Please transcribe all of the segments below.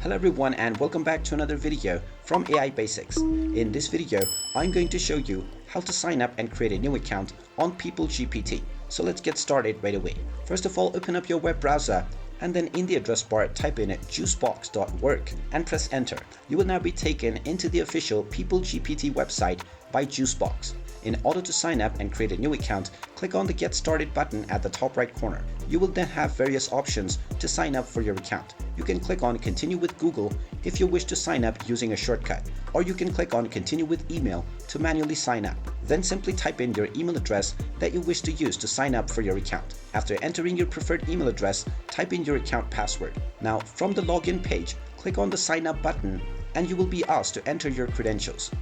Hello everyone and welcome back to another video from AI Basics. In this video, I'm going to show you how to sign up and create a new account on People GPT. So let's get started right away. First of all, open up your web browser and then in the address bar type in juicebox.work and press enter. You will now be taken into the official People GPT website by Juicebox. In order to sign up and create a new account, click on the Get Started button at the top right corner. You will then have various options to sign up for your account. You can click on Continue with Google if you wish to sign up using a shortcut, or you can click on Continue with Email to manually sign up. Then simply type in your email address that you wish to use to sign up for your account. After entering your preferred email address, type in your account password. Now, from the login page, click on the Sign Up button and you will be asked to enter your credentials.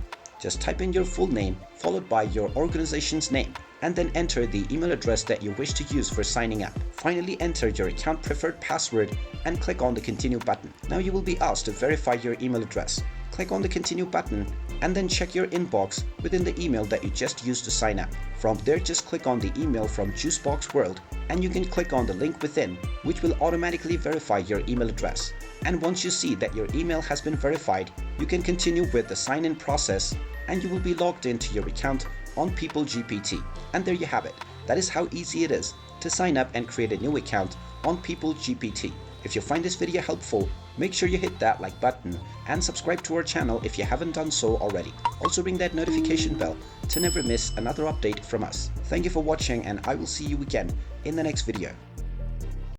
Just type in your full name followed by your organization's name and then enter the email address that you wish to use for signing up. Finally, enter your account preferred password and click on the Continue button. Now you will be asked to verify your email address. Click on the Continue button and then check your inbox within the email that you just used to sign up. From there, just click on the email from Juicebox World and you can click on the link within, which will automatically verify your email address. And once you see that your email has been verified, you can continue with the sign-in process and you will be logged into your account on People GPT. And there you have it. That is how easy it is to sign up and create a new account on People GPT. If you find this video helpful, make sure you hit that like button and subscribe to our channel if you haven't done so already. Also ring that notification bell to never miss another update from us. Thank you for watching and I will see you again in the next video.